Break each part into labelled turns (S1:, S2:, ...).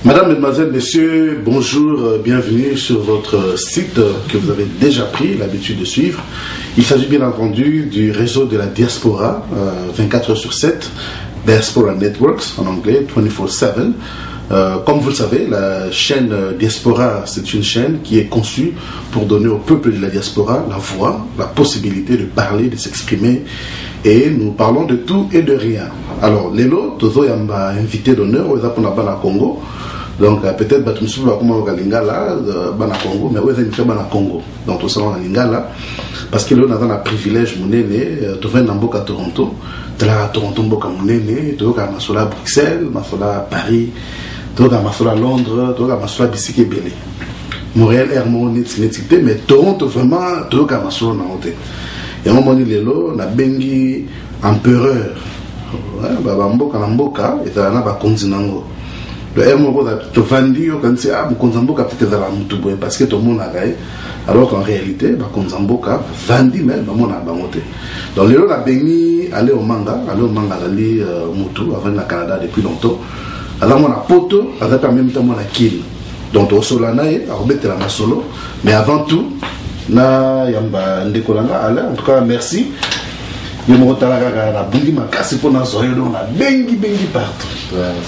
S1: Madame, mesdemoiselles, messieurs, bonjour, bienvenue sur votre site que vous avez déjà pris l'habitude de suivre. Il s'agit bien entendu du réseau de la diaspora, 24 heures sur 7, Diaspora Networks en anglais, 24/7. Comme vous le savez, la chaîne Diaspora, c'est une chaîne qui est conçue pour donner au peuple de la diaspora la voix, la possibilité de parler, de s'exprimer. Et nous parlons de tout et de rien. Alors, Lelo, Tozo Yamba, invité d'honneur, au Zapona Bana Congo. Donc, peut-être, Batumsu va comment au Lingala, Bana Congo, mais où est-ce que Bana Congo? Donc, au salon Lingala, parce que là, on a un privilège, mon aîné, tu viens à Toronto, tu es là à Toronto, mon aîné, tu es à Bruxelles, à Paris, tu es à Londres, tu es à Bissiki Belé. Montréal, Hermon, Netité, mais Toronto, vraiment, tu es à Massola. Et à un moment donné, on a bengi empereur. Mboka na mboka, et ça n'a pas continent. Le Hermon, tu vendis, quand c'est ah, Mkonzamboka peut-être dans la Moutouboé, parce que tout le monde a gagné. Alors qu'en réalité, Mkonzamboka vendit même, on a monté. Donc, les gens ont bengi aller au manga, aller Moutou, avant le Canada depuis longtemps. Alors, on a poto, avec en même temps, on a kill. Donc, au solanaï, à remettre la masolo, mais avant tout, na yamba ndekolanga ala en tout cas merci je me retala la bungi makasi pour na zoyo donc na bengi partout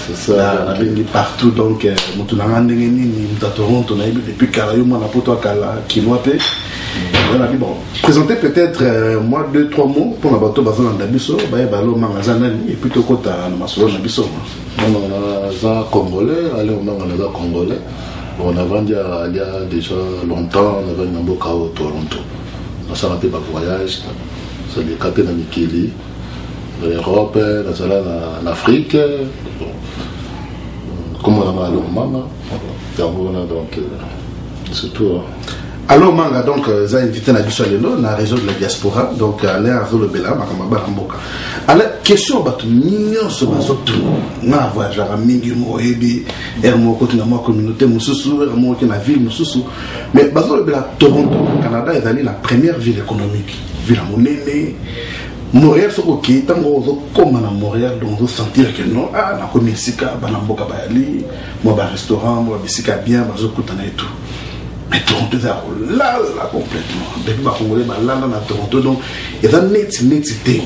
S1: c'est ça na bengi partout donc mutu na ndenge nini muta Toronto na depuis kala yo mwana poto kala kinwape on a dit bon présenter peut-être moi 2-3 mots pour na bato bazana ndabiso baye balo magasin nani et puis to kota na masolo na biso
S2: non za congolais aller au magasin za congolais. Bon, on a vendu il y a déjà longtemps, on a vendu au Toronto. On a fait un voyage, on a fait dans Mikili, dans l'Europe, dans l'Afrique. Bon. Comme on a allé au Manga, donc c'est tout.
S1: Alors Manga, donc, j'ai invité na biso lelo na réseau de la diaspora, donc aller à le Bela, makamaba mboka. Alors question batu nyonso bazotu na voyage à mingi mo ebi ermo côté na mo communauté mususu ermo côté na ville mususu mais bazo le Bela Toronto Canada est allé la première ville économique ville monene Montréal c'est OK tango zo comme na Montréal donc on sentir que non ah na komisika bana mboka ba ali mo ba restaurant mo bisika bien bazo kutana et tout. Mais Toronto est là complètement. Depuis que je suis là à Toronto, donc il y a net thing.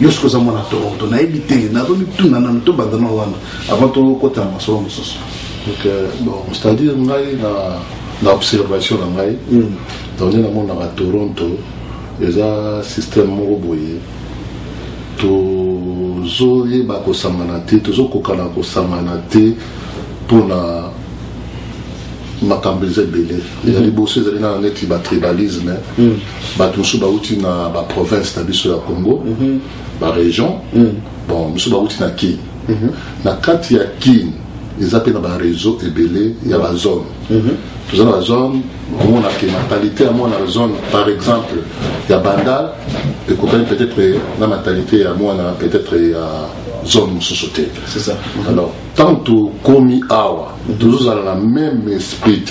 S1: Je suis à Toronto, na évité, na zone tout na tout bandana wana. Avant tout côté na masolo mususu.
S2: Donc bon, c'est-à-dire na observation na ngai. Donc na mona à Toronto, il y a un système moko boye. To zoye ba ko samanate, to zo kokana ko samanate pour na makambeze belé il y a des bossés dans net ba tribalisme ba tous ba uti na ba province na biso ya Congo ba région bon biso ba uti na ki na kati ya ki ils appellent ba réseau et belé il y a la zone tous dans la zone on a que mentalité à moi dans la zone par exemple il y a Bandal et peut-être la mentalité à moi peut-être zone société. C'est ça. Alors, tant que commis awa, tous ont la même esprit,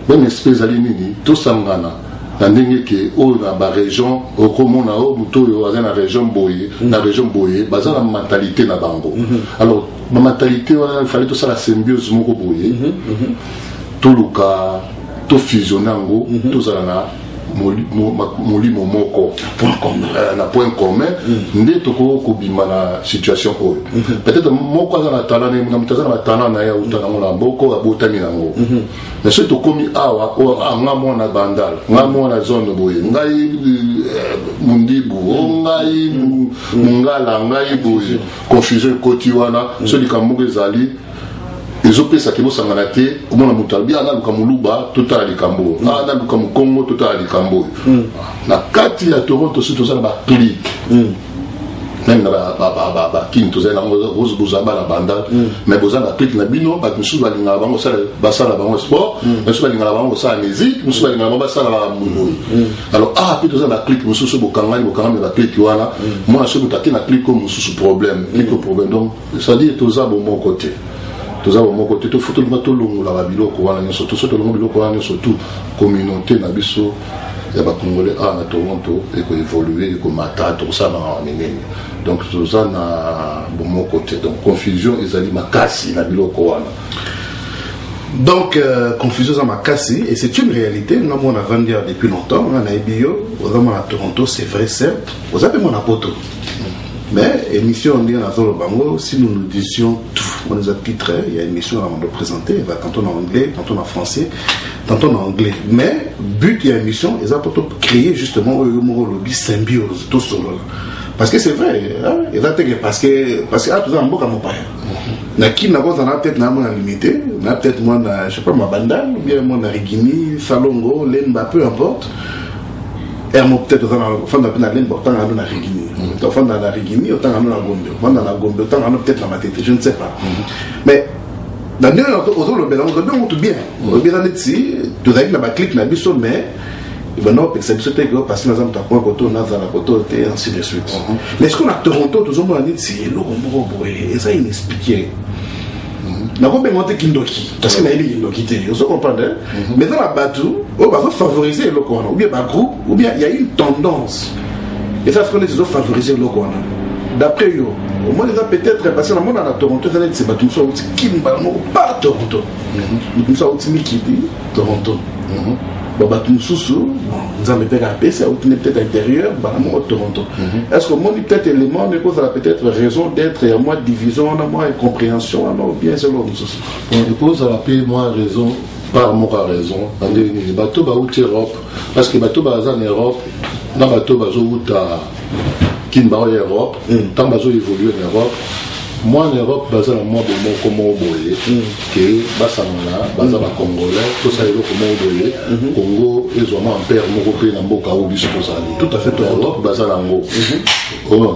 S2: même esprit alinini, tous sangana. Dans la région, au commun na o muto yo na région boye, na région boye, baza la mentalité na bango. Alors, ma mentalité il fallait tout ça la symbiose moko boye. Tout le cas, tout fusionnango, tout ça na molimo moko na point commun nde toko kobima na situation oyo peut-être moko aza na talent na mutaza na talent na ya utana ngona boko abotami nango mais surtout komi awa nga mona Bandal nga mona zone boye ngai mundibu ngai mungala ngai boye confusion koti wana so likambo ezali ezopesa ke bosangana te omona moto albi ana luka moluba totala likambo ana luka mokongo totala likambo na kati ya Toronto surtout tozala ba clique même na ba kin tozala na rose bozaba na Bandal mais bozala clique na bino ba musu balinga bango basala bango sport musu balinga bango sala musique musu balinga bango basala ba munoi alors puis tozala ba clique musu bokanga ba clique wana moi so mutaki na clique comme musu problème donc ça dit tozala bon mon côté. Tous avons mon côté, tout photo de bateau long la biloko wana surtout surtout le biloko wana surtout communauté na biso ya ba congolais à Toronto et ko évoluer ko mata tout ça na nini donc tout ça na bon mon côté donc confusion ezali makasi na biloko wana
S1: Donc, confusion dans ma casse, et c'est une réalité. Nous avons vendu depuis longtemps. On a bio, à Toronto, c'est vrai, certes. Vous avez mon apoto. Mais, émission, on dit à Zolo Bango, si nous nous disions tout, on les a titrés, il y a une émission à présenter, tantôt en anglais, tantôt en français, tantôt en anglais. Mais, but, il y a une émission, ils ont créé justement le lobby symbiose, tout solo. Parce que c'est vrai, parce que tout ça, on va mon père. Qui n'a pas peut-être limité, peut-être moi, je sais pas, ma bandane, ou bien moi, Rigini, Salongo, Lemba, peu importe. Et peut-être dans la fin de la Lemba, autant à la Rigini. Autant dans la Rigini, autant à la Gombe. Autant dans la Gombe, autant à peut-être la Matete, je ne sais pas. Mais, dans le bélan, on tout bien. On bien dans les petits, tout avec la clique, la biseau, mais. Non, c'est parce que nous avons un côté, nous avons un côté, et ainsi de suite. Mais est-ce qu'on a Toronto, tout le monde a dit, c'est le et ça, il expliqué. Nous avons besoin de Kindoki, parce qu'il y a des Kindoki, vous comprenez. Mais dans la bateau, on va favoriser le Coran, ou bien par groupe, ou bien il y a une tendance. Et ça, c'est qu'on est favoriser le Coran. D'après eux, au moins, peut-être, parce que dans le monde à Toronto, c'est bateau, qui ne va pas Toronto. Nous sommes Toronto. Nous avons peut-être intérieur, Toronto. Est-ce que moi, peut-être élément, mais ça a peut-être raison d'être, il y a moins de division, il y a moins de incompréhension, ou bien c'est l'autre.
S2: Je pose à la paix, moi, raison, par moi, raison. Les bateaux, c'est Europe. Parce que les bateaux, en Europe, dans les bateaux, qui sont en Europe, tant qu'ils évoluent en Europe. Moi en Europe, je moi comment boyer, que Bassamana, Basama Congolais, tout ça est comment boyer, Congo, ils ont un père européen dans Boka ou tout à fait en Europe, Basalango.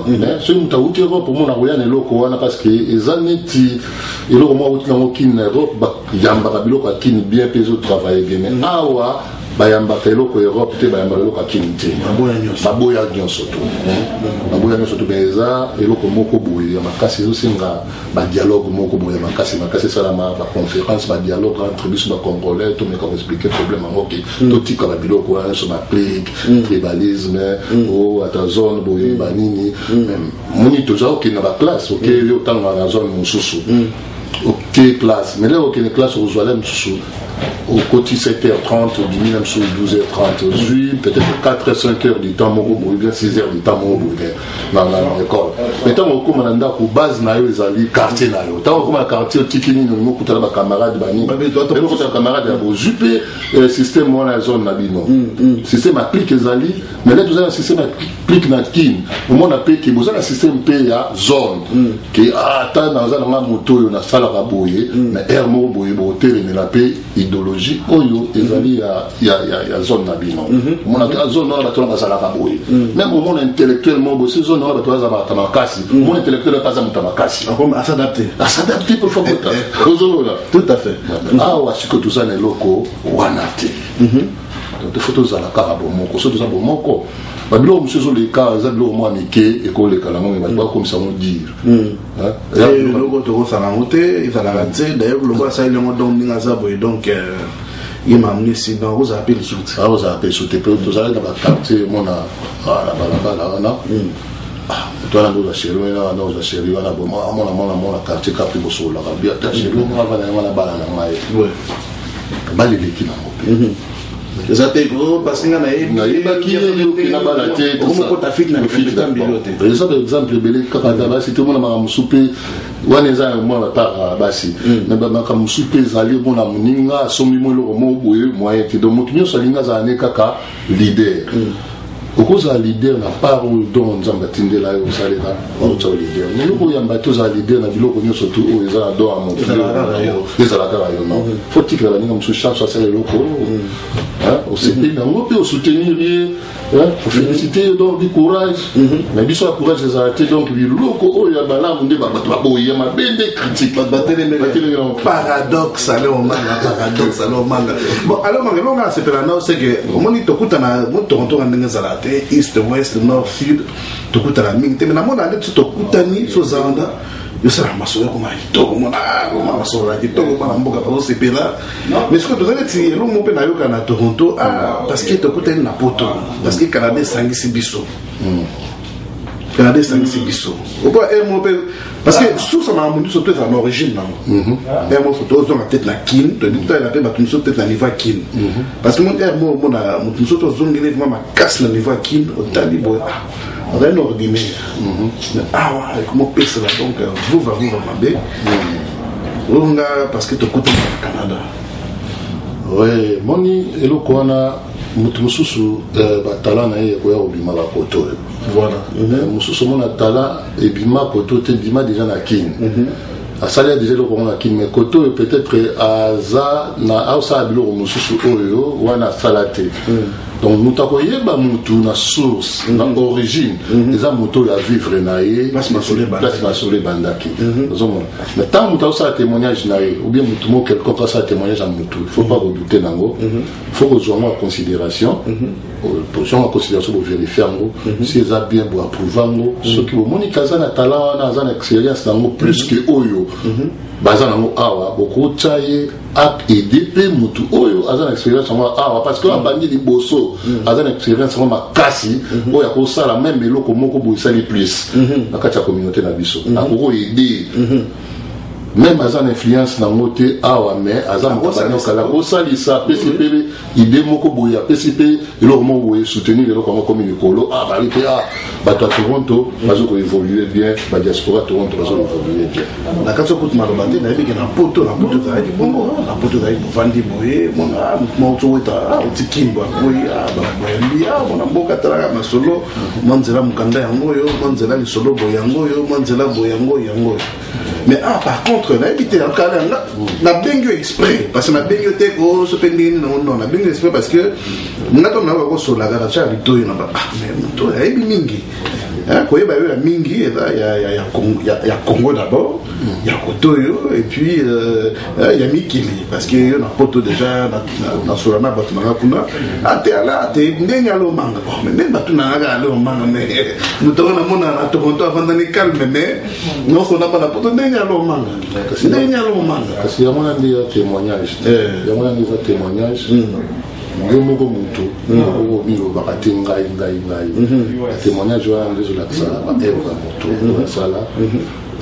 S2: Mais ce que nous avons dit Europe, pour moi, on a loko parce que les années qui, ils ont moi outil en Europe, il y a un barabilo qui bien pesé au travail bien. Awa. Bayamba keloko Europe te bayamba loko akinite baboya nyonso to beza eloko moko boye makasi zosenga ba dialogue moko boye makasi salama ba conférence ba dialogue entre biso ba congolais to meka expliquer problème ngoki to tika ba biloko so ba clique tribalisme o ata zone boye ba nini moni to za na ba classe OK yo tanga na zone mususu OK classe mais là OK les classes au Joalem mususu au quotidien 7h30, au dîner même sur 12h30, peut-être 4 h 5 h du temps, ou bien 6 h du temps, dans l'école. Mais tant que on a une base, les alliés, quartier, tant que on a un quartier, tikini, nous avons un camarade, un camarade, le système, on a la zone, le système applique les alliés, mais là, vous avez un système applique la kin. Au moins, on a payé, vous avez un système payé à zone, qui a atteint dans un moto, on a salle à bouiller, mais air mot, bouiller, bouiller, mais la paix, idéologie oyo ezali ya zone na bino mona ka zone na bato na sala ka boye même au monde intellectuellement bo zone na bato za ba tamakasi monde intellectuel pas za mutakasi
S1: à s'adapter pour faire
S2: tout à fait ah wa siko tout ça ne loko wanate donc photos za la karabo moko so za bomoko babilo monsieur zo les cas za bilo mo amike école kala mo ba comme ça on dire
S1: et le logo to ça la monte il va la rater d'ailleurs le logo ça il est donc ninga za boy donc il m'a amené si dans vous appelez le soute
S2: vous appelez soute peu tout ça dans la quartier mon a la na toi là nous a chéri là nous a chéri là bon mon la quartier cap pour so la bien ta chéri on va la bala na mai ouais bali les qui na
S1: les intégros parce qu'il y en a qui
S2: na bala tête
S1: comme ta fille na
S2: par exemple belé kakanda si tout le monde m'a soupé waneza moi par basi mais ba comme soupé zali bon na muninga somi mo lo mo boye moyen que donc mutinyo salinga za ne kaka leader okoza leader na part où don nzamba tindela yo salena oza leader mais loko ya mbato za leader na biloko nyonso tu o eza do a monter ezala kala yo non faut tikela ba ninga msu chance ça le loko au CP na mo pe au soutenir au féliciter donc du courage mais biso courage les arrêter donc bi loko o ya bala munde ba bato ba ya ma bende critique ba batele
S1: paradoxe ale o manga bon alors manga c'est pour la c'est que au moni tokuta na mo Toronto ndenge zala East, West, Nord, Sud, tout à la mine. Mais la monde a dit tout à ni Sozanda. Je sais la masse comme tout le monde a tout le monde a c'est là. Mais ce que vous avez dit, l'homme peut aller au Toronto parce qu'il te coûte un poto, parce que le Canada sangi si biso. Regardez ça, c'est biso. Parce que sous ça m'a montré surtout à l'origine. Hermo photo dans la tête la kin, tu dis la paix battu sur tête la niveau kin. Parce que mon hermo mon a mon surtout zone élèvement ma casse le niveau kin au tali boy. Rien ordinaire. Ah ouais, comment pèse là donc vous va ma bé. Parce que tu coûtes au Canada.
S2: Ouais, moni eloko wana mutu mususu batala na ye koya obima ba poto.
S1: Voilà.
S2: Mususu mona tala ebima poto te bima déjà na kin. Asali déjà le na kin mais koto peut-être aza na ausa bilo mususu oyo wana salate. Donc nous takoyeba mutu na source na origine les amoto ya vivre na ye place masole bandaki. Mais tant mutu ça témoignage na ye ou bien mutu mo quelqu'un fait ça témoignage à mutu, il faut pas redouter nango. Il faut que jouer en considération. Pour jouer en considération pour vérifier ngo si ça bien pour approuver ngo ce qui au moni kaza na talent na za expérience nango plus que oyo. Baza nango awa beaucoup tsaye ap EDP mutu oyo azana expérience en awa parce que abandi liboso azana expérience en makasi oya ko sala même eloko moko bo sali plus na kati ya communauté na biso akoko aider même azana influence na moté awa mais azana ko sala ko sali sa PCP idée moko boya PCP eloko moko boye soutenir eloko moko comme Nicolo ba li bato à Toronto bazo ko évoluer bien ba diaspora Toronto bazo évoluer bien
S1: na kaso kuti malobate na yebiki na poto za di bongo na poto za di vandi boye mona moto weta utikimba boye ba boye mona mboka tala masolo manzela mukanda yango yo manzela ni solo boye yango yo manzela boye yango. Mais par contre na yebite en kala na bengo exprès parce que na bengo te ko so pendini non na bengo exprès parce que ngato na ko so la gara cha bitoyo na ba mais moto yebi mingi koyeba yo mingi ya Congo d'abord ya Kotoyo et puis ya Mikili parce que yo na poto déjà na solana batu na kuna ate ala ate ndenya lo manga mais même batu na ga lo manga mais moto na mona na Toronto avant d'aller calme mais non so na ba poto ndenya lo manga
S2: parce que ya mona ndi témoignage Moko mutu miro bakati ngai témoignage wa ndezo la ça Eva mutu sala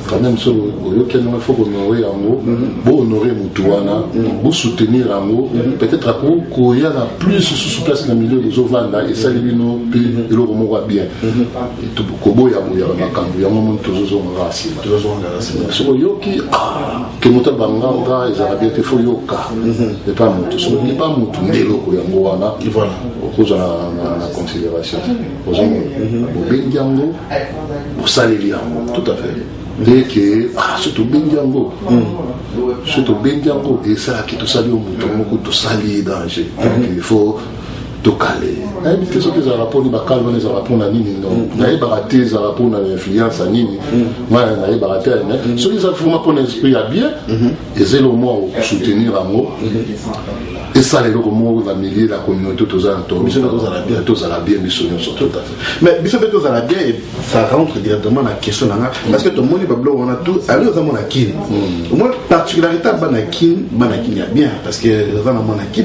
S2: quand même so yo ken il faut honorer yango bo honorer mutu wana bo soutenir yango peut-être à ko ya na plus sous place na milieu des ovanda et ça libino pe eloko moko bien et tout ko bo ya makambo ya mo tozo ngasi so yo ki que mutu banganga ezala bien te fo yoka et pas mutu so ni pas mutu ndeloko yango wana
S1: voilà
S2: ko za na considération ozo bo bengango bo saleli yango tout à fait dès que surtout Bendiango et ça qui tout sali au mouton tout sali danger donc il faut tout caler mais ce que ça rapport ni bakal on les rapport na nini non na baraté ça rapport na influence à nini moi na baraté mais ce qui ça faut pour l'esprit à bien et c'est le mot soutenir amour et ça les locaux va mêler la communauté tous à bien mission surtout
S1: mais mission tous à bien ça rentre directement dans la question là parce que tout le monde va bloquer on a tout aller aux amanakin au moins particularité banakin bien parce que dans amanakin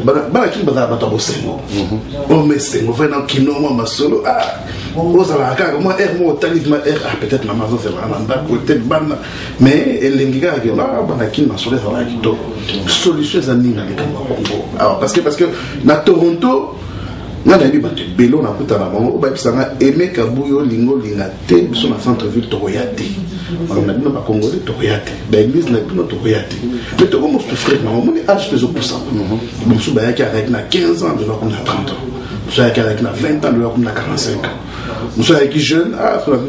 S1: banakin bazaba bosengo on met sengo vraiment kino moi solo ozala kaka moi mo talif ma peut-être na mazo c'est là na côté bana mais elengiga ke na banakin masolo ça va kito solution za ninga le Congo alors parce que na Toronto na nabi ba belo na kuta na bango ba bisanga Aimé Kabuyo lingo linga te biso na centre ville Tokoyate on a bien pas congolais Tokoyate ba église na bien Tokoyate mais to comme souffrir na mon âge peso pour ça bon so ba ya avec na 15 ans de là comme na 30 ans so ya avec na 20 ans de là comme na 45 ans nous sommes avec jeune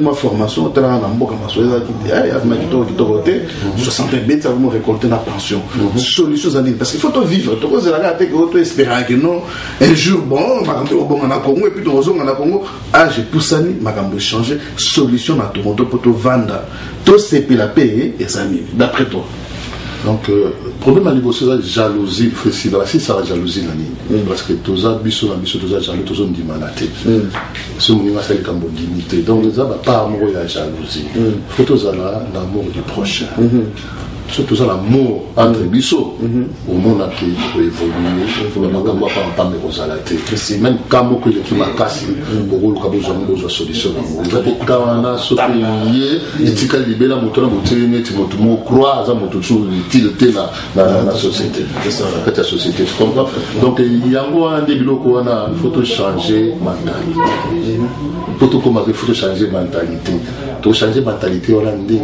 S1: ma formation tu as un emboc ma soeur qui dit côté 60 bêtes ça va récolter la pension solution parce qu'il faut te vivre tu peux la garder que tu espérer que non un jour bon na Congo et puis tu rejoins na Congo j'ai poussé ma gambe changer solution na Toronto pour te vendre tout c'est puis la payer et ça d'après toi.
S2: Donc, problème à niveau c'est la jalousie, c'est la jalousie parce que tous les biso tous les jaloux, tous les dimanatés. Ce monument c'est comme dignité. Donc les pas amour et la jalousie. Faut tous l'amour du prochain. surtout ça l'amour entre biso au monde qui évolue vraiment comme pas me rosalate même comme que le climat casse pour le cabo zongo solution vous avez quand on a sauté et tika libela moto na botene ti moto mo croix za moto sur utilité na société c'est ça la société tu comprends donc il y a un des biloko on il faut changer mentalité pour tout comment il faut changer mentalité to changer mentalité on a ndenge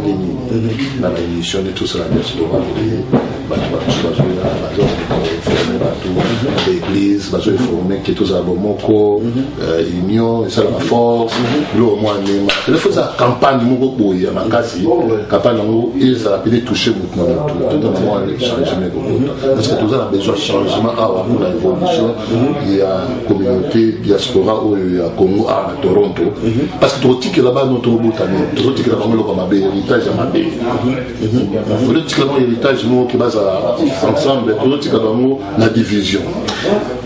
S2: na la émission de tout ça la diaspora l'église va se former que tous abomoko union et ça la force le moins il faut ça campagne moko boya makasi campagne ngo et ça peut toucher beaucoup tout dans le moment changement parce que tout ça a besoin de changement pour la évolution il y a communauté diaspora au Congo à Toronto parce que tout que là-bas notre botanique tout que là-bas le comme héritage à ma bé politiquement héritage qui base ensemble tout la division.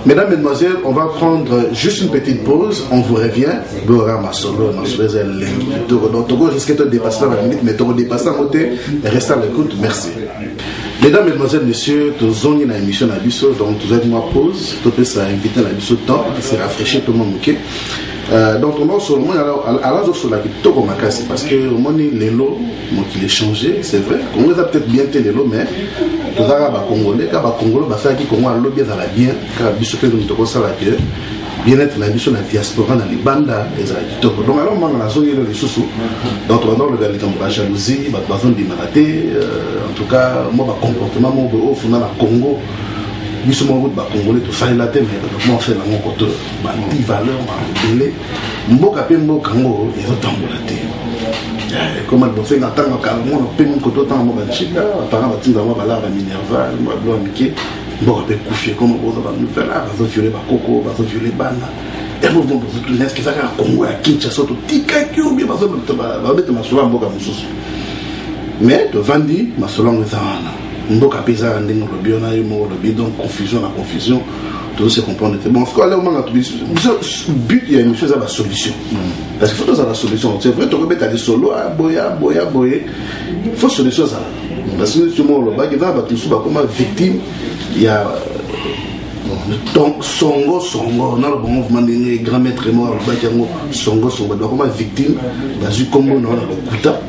S1: Mesdames, Mesdemoiselles, on va prendre juste une petite pause. On vous revient. Donc, Togo risque de dépasser la limite, mais Togo dépasse la montée. Restez à l'écoute. Merci. Mesdames, Mesdemoiselles, Messieurs, nous sommes dans l'émission Nabiso. Donc, vous êtes en pause. Tout peut s'inviter à Nabiso temps. C'est rafraîchir tout le monde. Okay? Donc on a seulement à la sur la victoire comme Makassi parce que mon les lots qui les changé c'est vrai qu'on les a peut-être bien les lots mais tout ça va congolais car congolais va faire qui Congo le bien dans la bien car bisope nous te ça la bien être la mission la diaspora dans les bandes et ça donc alors moi la zone les sous donc on va dans le la jalousie va besoin de malaté en tout cas moi ba comportement mon au dans la Congo biso mo ba congolais to sala la tête mais comment faire la côté ba di valeur ba délai mboka pe mboka ngo ezo tambola te comment on fait entendre calmement pe mon côté temps mo ba chika para ba tinda mo ba la ba minerva mo ba mike mboka pe kufie comme on va nous faire là va violer ba koko va violer bana et mouvement pour tout l'est qui ça ka Congo ya Kinshasa to tika ki ou bien ba mettre ma sola mboka mususu mais to vandi ma sola ngezana mboka pesa ndenge lobi on a eu mot lobi donc confusion tout se comprendre bon en tout cas là au moment but il y a une chose à la solution parce qu'il faut dans la solution c'est vrai tu peux mettre des solos à boya il faut solution ça parce que sur moi le bag va tout ça comme victime il y a donc songo on a le bon mouvement des grands maîtres morts le bag songo comme victime parce que comme on a le kuta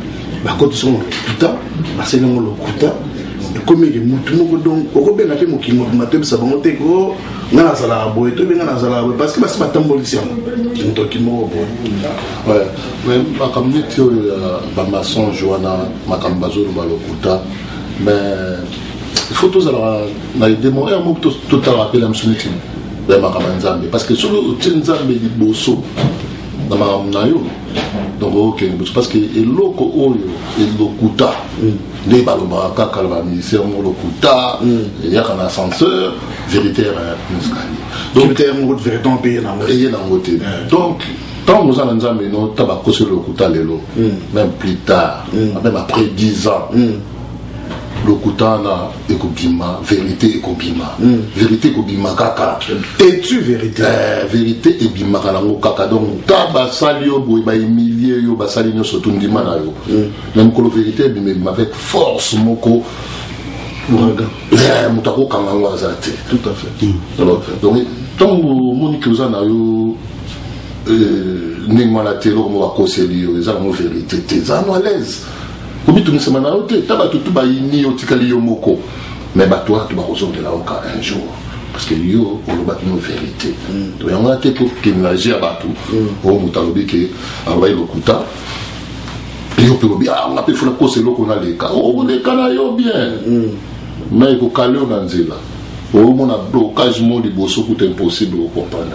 S1: ba côté son kuta parce que le kuta comme il est mouton donc au bien fait mon qui m'a maté ça bon te ko na sala boy to bien na sala parce que c'est pas tambolisation donc qui m'a
S2: ouais mais ma communauté ba maçon Joana ma kambazo ba lokuta mais il faut tous alors na démo et mo tout à rappeler am suniti ba ma kamanzambe parce que sur le tenzambe liboso na ma yo donc ok parce que eloko oyo elokuta les balobara kaka ba ministère mo lokuta il y a un ascenseur véritaire
S1: donc terme de vérité en pays na
S2: moté donc tant nous allons nzambe no tabako sur lokuta lelo même plus tard même après 10 ans lokuta na ekobima vérité ekobima vérité ekobima kaka
S1: t'es-tu vérité
S2: vérité ebima kana ngo kaka donc taba salio boy ba humilier yo ba sali nyo soto ndima na yo même ko vérité ebima avec force moko mutako kanga ngo azate
S1: tout à fait
S2: donc tant monique uzana yo ningma la telo mo ba koseli yo eza mo vérité t'es à l'aise comme tout nous na oté taba tout ba ini otikali yo moko mais ba toi tu vas rejoindre là un jour parce que yo on va une vérité to yanga te ko kinlaje abatu o mutalobi ke abai lokuta yo pe bi on a pe fona ko se loko na leka o de kana yo bien mais ko kaleo na nzela o mona blocage mo di boso tout impossible au comprendre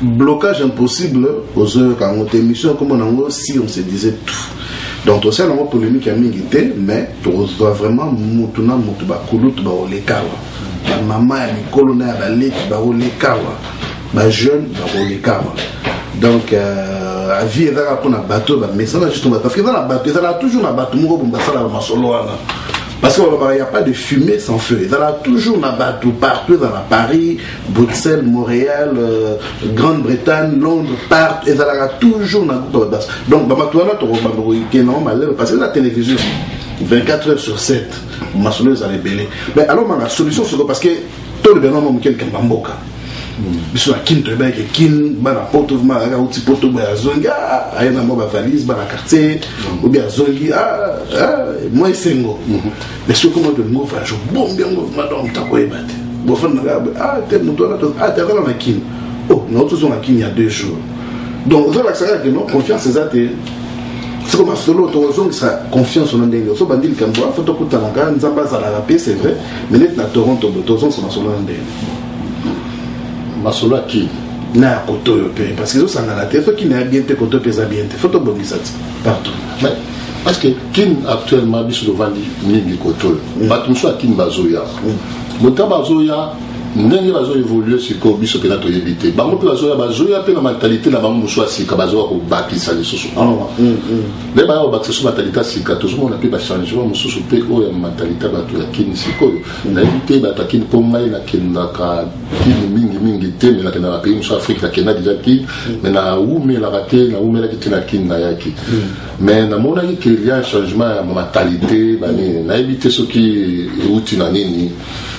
S1: blocage impossible aux heures quand on émission comme on si on se disait tout. Donc tout ça la polémique a mingité mais tu dois vraiment mutuna mutuba kulutu ba olekawa maman ya mikolo na ba leki ba olekawa ba jeune ba olekawa donc a vie ezaka pour na bateau ba mais ça va justement parce que dans la bateau ça a toujours na bateau moko bomba ça la masolo wana parce qu'il n'y a pas de fumée sans feu. Il y a toujours un bateau partout dans la Paris, Bruxelles, Montréal, Grande-Bretagne, Londres, partout. Il y a toujours un bateau. Donc, parce que la télévision, 24 heures sur 7 masolo ezala ebele. Mais alors la solution c'est parce que tout le bénin mom quelqu'un bamboka biso la kin to ba ke kin ba na poto ma ga uti poto ba zonga ayena mo ba valise ba na quartier ou bien zongi moi sengo mais ce comment de ngo fa jo bon bien ngo madame ta ko ebate bo fa na ga te no to na to te ga na kin oh non tous on a kin il y a 2 jours donc ça la ça que non confiance c'est ça. C'est comme solo Toronto sera confiance en ndenge so bandil kambo photo kutalanga nzamba za la paix c'est vrai mais net na Toronto Toronto c'est solo ndenge
S2: masolo qui
S1: na koto yo pe parce que ça na tête qui n'a bien te koto pesa bien te photo bonisa partout
S2: mais parce que kin actuellement biso do vandi mingi koto batum so kin bazoya mota bazoya ndenge bazo évoluer siko biso pena to yebite bango pe bazoya pe na mentalité la bango so asika bazo ko bakisa les soso le ba ba bakisa mentalité sika to so na pe ba changement mususu pe o ya mentalité ba to ya kin siko na yebite ba ta kin ko mai na kin na ka kin mingi te mais na kana pe muso Afrique na kena déjà kin mais na ume la raté na ume la kitina kin na yaki mais na mona ki il y a un changement ya mentalité ba ni na yebite so ki uti na nini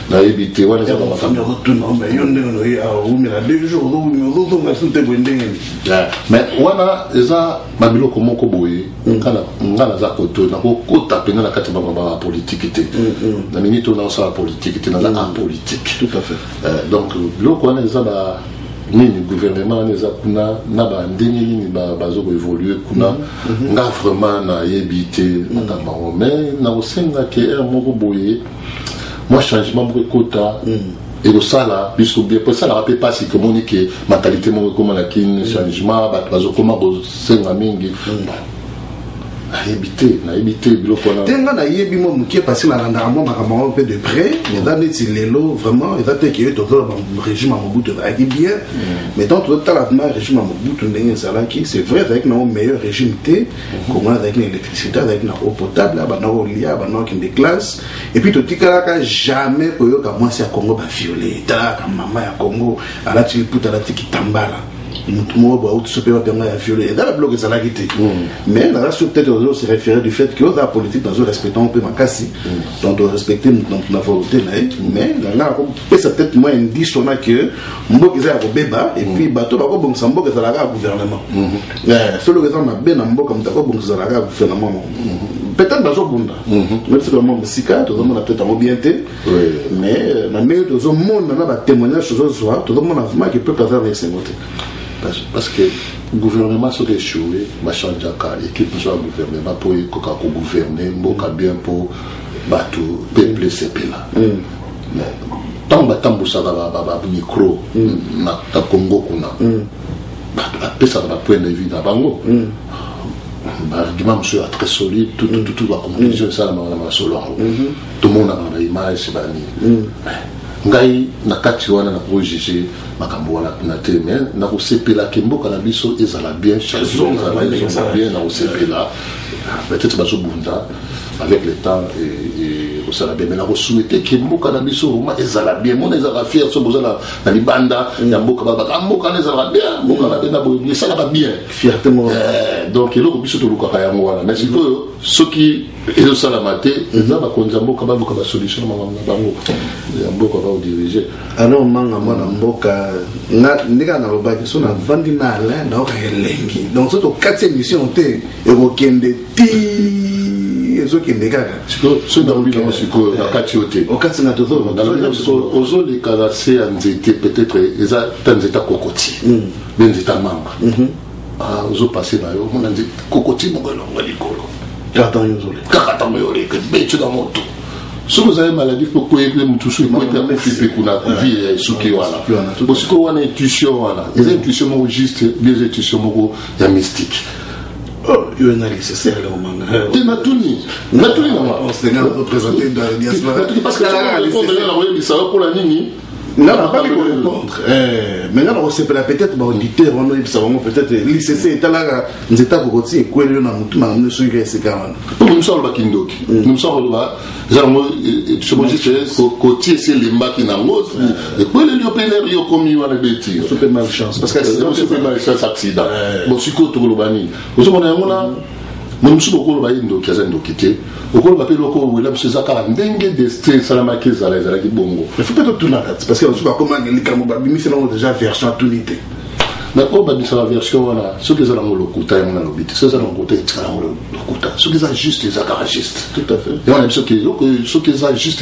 S2: na yebite wana za ba famille
S1: retourne mais yonde no ya ume la 2 jours do ngasunte bwendenge
S2: mais wana eza mabiloko moko boye ngana za koto na ko kota pena na kati ba politique te na minute on sa politique te na la politique
S1: tout à fait
S2: donc biloko wana eza ba nini gouvernement neza kuna na ba ndenge nini bazo ko évoluer kuna nga vraiment na yebite makamba mais na osenga ke moko boye moi changement pour quota et le sala puisque bien pour ça la rappelle pas si que mon que mentalité mon comment la kin changement ba comment senga mingi na éviter biloko na
S1: tenga na yebi mo mukie passer na landa mo makama un peu de près mais dans les lelo vraiment ils attaquent que tout le régime à Mobutu va être bien mais dans tout le régime à Mobutu ndenge sala qui c'est vrai avec nos meilleur régime T comment avec l'électricité avec na eau potable ba na olia ba na des classes et puis tout tikala jamais koyoka moi c'est à Congo ba violé ta maman ya Congo ala tu puta la tiki tambala mutumo ba ou super bien ya violé dans la bloc ça la quitté mais là sur peut-être on se référer du fait que la politique dans respectant un peu makasi donc on respecter donc la volonté là mais là ça peut-être moins indice on a que mboka za ko beba et puis bato ba ko bon sa mboka za la gouvernement solo raison na ben mboka mtako bon za la gouvernement peut-être dans bunda mais c'est vraiment musika tout le monde peut-être bien mais na meilleur tout le monde na ba témoignage sur soir tout le monde a vraiment qui peut pas faire avec ses mots
S2: parce que le gouvernement soit échoué, machin d'aka, équipe soit gouvernement pour gouverner, mboka bien pour bateau, peuple c'est là. Mais tant que ça va micro, na ta Congo kuna, bateau ça va point de vue na bango. L'argument monsieur très solide, tout la conclusion ça la solo. Tout le monde a l'image c'est bani. Ngai na kati wana na ko juger makambo wana na te mais na ko sepela kemboka na biso ezala bien chanson ezala bien na ko sepela peut-être bazo bunda avec le temps et au sala bien mais na ko souhaiter kemboka na biso vraiment ezala bien mon ezala fier so bozala na libanda ya mboka baba mboka ezala bien mboka na bien na bo sala ba bien
S1: fierté mo
S2: donc eloko biso to luka ya mo wana mais c'est que ceux qui et au salamate eza ba konza mboka ba buka ba solution na bango ya mboka ba diriger
S1: alors manga mwana mboka na ndika na lobaki so na vandi na ala na ka elengi donc so to 4e mission te e ko kende ti ezo kende kaka
S2: so na obi na siko na kati ote
S1: o kati na tozo
S2: ozo le kalase anzete peut-être eza tanzeta kokoti benzeta manga ozo passer na yo mona nzete kokoti mongolo ngalikolo
S1: carton yozole
S2: carton yole que betu dans moto si vous avez maladie pour que vous touchez pour être plus kuna vie suki wala parce que on a intuition wala les intuitions mo juste les intuitions mo ya mystique
S1: il y a nécessaire le moment
S2: natuni
S1: on se regarde représenter dans la diaspora
S2: parce que la royaume ça va pour la nini
S1: non pas répondre mais là on sait peut-être ba auditeur on est savons peut-être l'ICC est là nzeta kokoti ekwele na mutu na mnesu ile sekana
S2: nous sommes ba kindoki nous sommes ba genre je me dis côté c'est limba qui na ngos ekwele li opérer yo komi wana beti
S1: super malchance parce que
S2: c'est super malchance accident bon siko to lobani vous on a Mon monsieur beaucoup va y ndoki aza ndoki te. Okolo ba pe loko wela monsieur Zakara ndenge destin salamaki zala ezalaki bongo.
S1: Il faut peut-être tout nakat parce que on se va comment les kamoba bimisi na déjà version tunité.
S2: Mais on va dire la version voilà, ce que ça dans le côté on a l'obité, ça dans le côté c'est dans le côté. Ce que ça juste les Zakara juste.
S1: Tout à fait.
S2: Et on a ce que ça juste